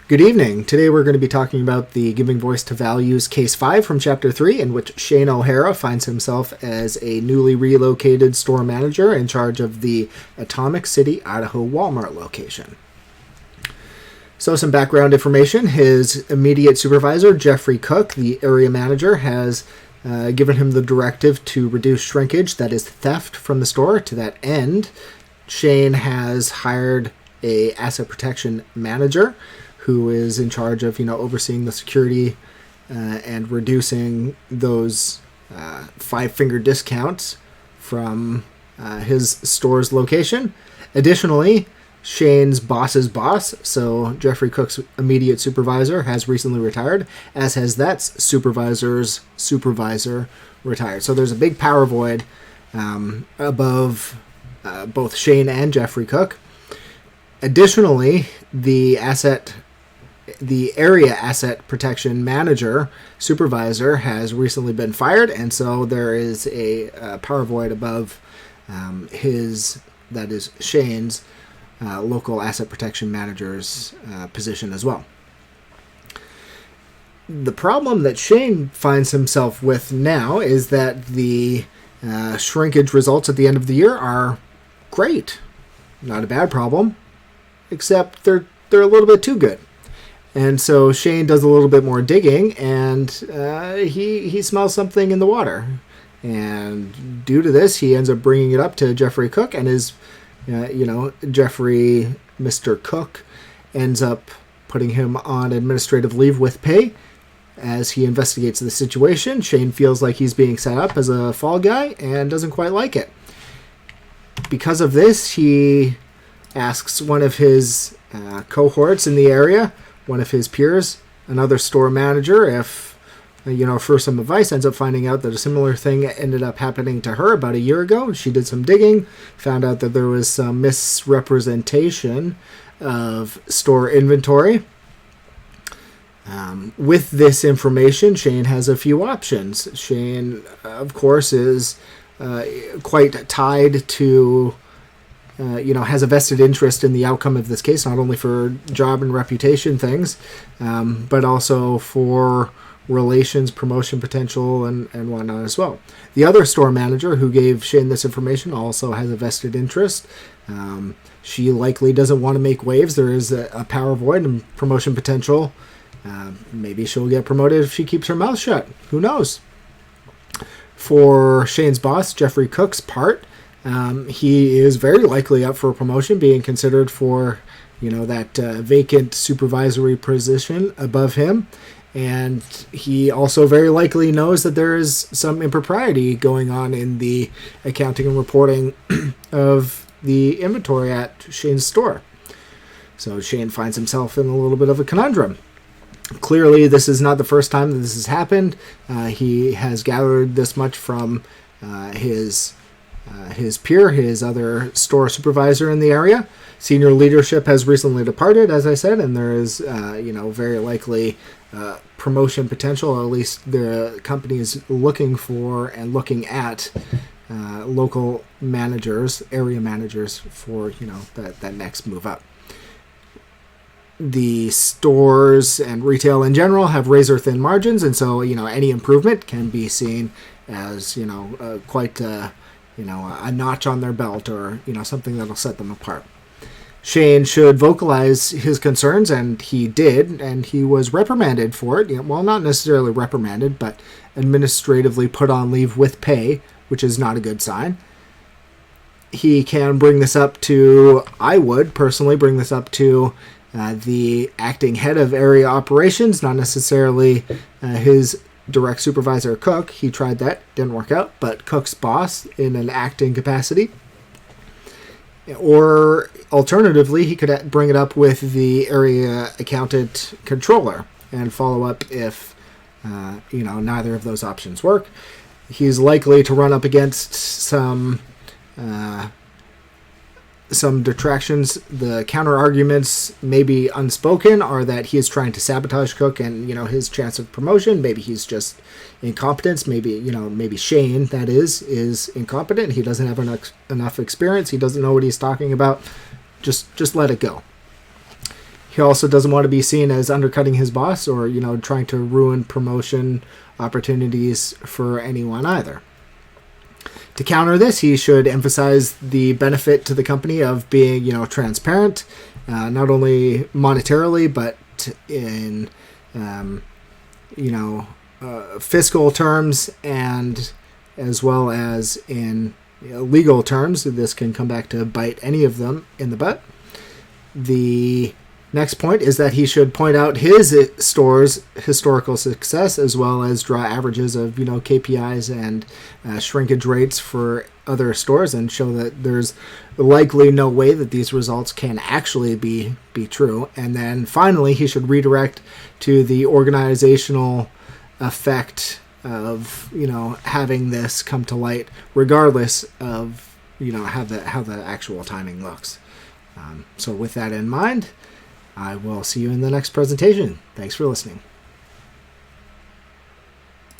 Good evening. Today we're going to be talking about the Giving Voice to Values Case 5 from Chapter 3, in which Shane O'Hara finds himself as a newly relocated store manager in charge of the Atomic City, Idaho Walmart location. So some background information. His immediate supervisor, Jeffrey Cook, the area manager, has given him the directive to reduce shrinkage, that is theft, from the store. To that end, Shane has hired a asset protection manager who is in charge of, overseeing the security and reducing those five-finger discounts from his store's location. Additionally, Shane's boss's boss, so Jeffrey Cook's immediate supervisor, has recently retired, as has that supervisor's supervisor retired. So there's a big power void above both Shane and Jeffrey Cook. Additionally, the area asset protection manager supervisor has recently been fired, and so there is a power void above Shane's local asset protection manager's position as well. The problem that Shane finds himself with now is that the shrinkage results at the end of the year are great. Not a bad problem, except they're a little bit too good. And so Shane does a little bit more digging, and he smells something in the water. And due to this, he ends up bringing it up to Jeffrey Cook, and Jeffrey, Mr. Cook, ends up putting him on administrative leave with pay. As he investigates the situation, Shane feels like he's being set up as a fall guy and doesn't quite like it. Because of this, he asks one of his cohorts in the area, one of his peers, another store manager, for some advice. Ends up finding out that a similar thing ended up happening to her about a year ago. She did some digging, found out that there was some misrepresentation of store inventory. With this information, Shane has a few options. Shane, of course, is quite tied to has a vested interest in the outcome of this case, not only for job and reputation things, but also for relations, promotion potential, and whatnot as well. The other store manager who gave Shane this information also has a vested interest. She likely doesn't want to make waves. There is a power void and promotion potential. Maybe she'll get promoted if she keeps her mouth shut. Who knows? For Shane's boss, Jeffrey Cook's part, he is very likely up for a promotion, being considered for, that vacant supervisory position above him. And he also very likely knows that there is some impropriety going on in the accounting and reporting of the inventory at Shane's store. So Shane finds himself in a little bit of a conundrum. Clearly, this is not the first time that this has happened. He has gathered this much from his peer, his other store supervisor in the area. Senior leadership has recently departed, as I said, and there is, very likely promotion potential. At least the company is looking for and looking at local managers, area managers for, that next move up. The stores and retail in general have razor-thin margins, and so, any improvement can be seen as, quite a notch on their belt, or, something that'll set them apart. Shane should vocalize his concerns, and he did, and he was reprimanded for it. Well, not necessarily reprimanded, but administratively put on leave with pay, which is not a good sign. He can bring this up to, I would personally bring this up to the acting head of area operations, not necessarily his direct supervisor, Cook. He tried that, didn't work out, but Cook's boss in an acting capacity. Or alternatively, he could bring it up with the area accountant controller and follow up if, neither of those options work. He's likely to run up against some detractions. The counter arguments, maybe unspoken, are that he is trying to sabotage Cook and, his chance of promotion. Maybe he's just incompetent. Maybe Shane, that is incompetent. He doesn't have enough experience. He doesn't know what he's talking about. Just let it go. he also doesn't want to be seen as undercutting his boss or, trying to ruin promotion opportunities for anyone either. To counter this, he should emphasize the benefit to the company of being, transparent, not only monetarily, but in, fiscal terms and as well as in legal terms. This can come back to bite any of them in the butt. The next point is that he should point out his store's historical success as well as draw averages of, KPIs and shrinkage rates for other stores and show that there's likely no way that these results can actually be true. And then finally, he should redirect to the organizational effect of, having this come to light regardless of, how the actual timing looks. So with that in mind, I will see you in the next presentation. Thanks for listening.